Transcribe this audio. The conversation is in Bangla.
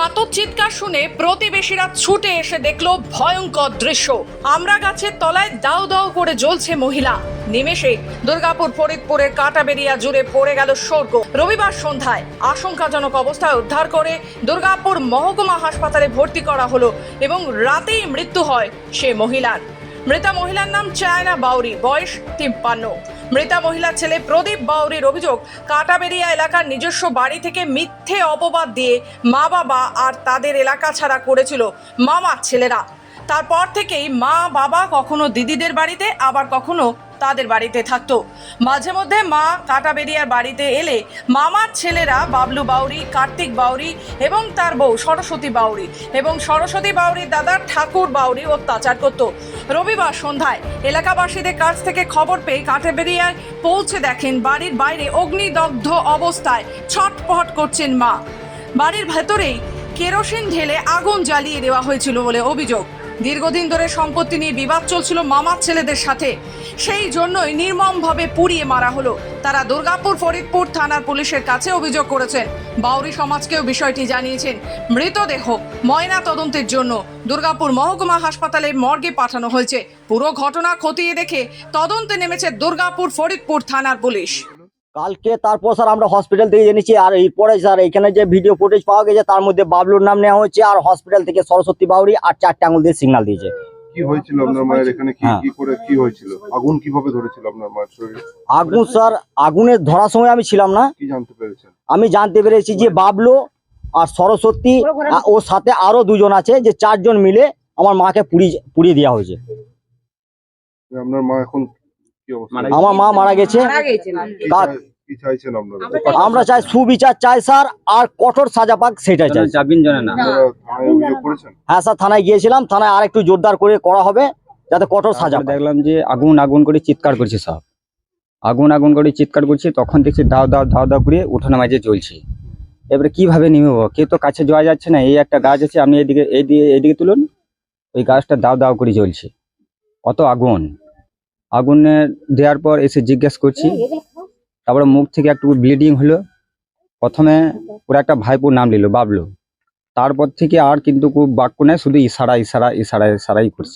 মাতর চিৎকার শুনে প্রতিবেশীরা ছুটে এসে দেখলো ভয়ঙ্কর দৃশ্য। আমড়া গাছের তলায় দাউ দাউ করে জ্বলছে মহিলা। নিমেষে দুর্গাপুর ফরিদপুরের কাটাবেরিয়া জুড়ে পড়ে গেল স্বর্গ। রবিবার সন্ধ্যায় আশঙ্কাজনক অবস্থায় উদ্ধার করে দুর্গাপুর মহকুমা হাসপাতালে ভর্তি করা হলো এবং রাতেই মৃত্যু হয় সে মহিলার। মৃতা মহিলার নাম চায়না বাউরি, বয়স 53। মৃতা মহিলার ছেলে প্রদীপ বাউরির অভিযোগ, কাটাবেরিয়া এলাকার নিজস্ব বাড়ি থেকে মিথ্যে অপবাদ দিয়ে মা বাবা আর তাদের এলাকা ছাড়া করেছিল মামার ছেলেরা। তারপর থেকেই মা বাবা কখনো দিদিদের বাড়িতে আবার কখনো তাদের বাড়িতে থাকতো। মাঝে মধ্যে মা কাটাবেরিয়ার বাড়িতে এলে মামার ছেলেরা বাবলু বাউরি, কার্তিক বাউরি এবং তার বউ সরস্বতী বাউরি এবং সরস্বতী বাউরির দাদা ঠাকুর বাউরি অত্যাচার করত। রবিবার সন্ধ্যায় এলাকাবাসীদের কাছ থেকে খবর পেয়ে কাটাবেরিয়ায় পৌঁছে দেখেন বাড়ির বাইরে অগ্নিদগ্ধ অবস্থায় ছটফট করছেন মা। বাড়ির ভেতরেই কেরোসিন ঢেলে আগুন জ্বালিয়ে দেওয়া হয়েছিল বলে অভিযোগ। দীর্ঘদিন ধরে সম্পত্তি নিয়ে বিবাদ চলছিল মামার ছেলেদের সাথে, সেই জন্যই নির্মমভাবে পুড়িয়ে মারা হলো। তারা দুর্গাপুর ফরিদপুর থানার পুলিশের কাছে অভিযোগ করেছেন। বাউরি সমাজকেও বিষয়টি জানিয়েছেন। মৃতদেহ ময়না তদন্তের জন্য দুর্গাপুর মহকুমা হাসপাতালে মর্গে পাঠানো হয়েছে। পুরো ঘটনা খতিয়ে দেখে তদন্তে নেমেছে দুর্গাপুর ফরিদপুর থানার পুলিশ। কালকে তারপর স্যার আমরা হসপিটাল থেকে জেনেছি, আর এরপরে স্যার এখানে যে ভিডিও ফুটেজ পাওয়া গেছে তার মধ্যে বাবলুর নাম নেওয়া হয়েছে, আর হসপিটাল থেকে সরস্বতী বাউরি আর 4টে আঙুল দিয়ে সিগন্যাল দিয়েছে। কি হয়েছিল আপনার মায়ের এখানে? কি করে কি হয়েছিল? আগুন কিভাবে ধরেছিল আপনার মায়ের শরীরে? আগুন স্যার, আগুনের ধরার সময় আমি ছিলাম না। কি জানতে পেরেছেন? আমি জানতে পেরেছি যে বাবলু আর সরস্বতী ওর সাথে আরো দুজন আছে, যে 4 জন মিলে আমার মাকে পুড়িয়ে দেওয়া হয়েছে। আপনার মা এখন কি অবস্থা? আমার মা মারা গেছে। কি চাইছেন আপনারা? আমরা চাই সুবিচার চাই স্যার, আর কঠোর সাজা পাক সেটাই চাই। আপনারা থানায় অভিযোগ করেছেন? হ্যাঁ স্যার, থানায় গিয়েছিলাম। থানায় আর একটু জোরদার করে করা হবে যাতে কঠোর সাজা পায়। দেখলাম যে আগুন আগুন করে চিৎকার করছে সব, আগুন আগুন করে চিৎকার করছে। তখন দেখছি দাও দাও দাও দাও করে উঠোনে মাঝে জ্বলছে। এবারে কিভাবে নেমেব, কে তো কাছে যাওয়া যাচ্ছে না। এই একটা গাছ আছে, আপনি এইদিকে তুলুন, ওই গাছটা দাও দাও করে জ্বলছে। কত আগুন! আগুনে দেওয়ার পর এসে জিজ্ঞেস করছি, তারপরে মুখ থেকে একটু ব্লিডিং হলো। প্রথমে ওরা একটা ভাইপোর নাম নিল বাবলু, তারপর থেকে আর কিন্তু খুব বাক্য নেই, শুধু ইশারা ইশারা ইশারা ইশারাই করছে।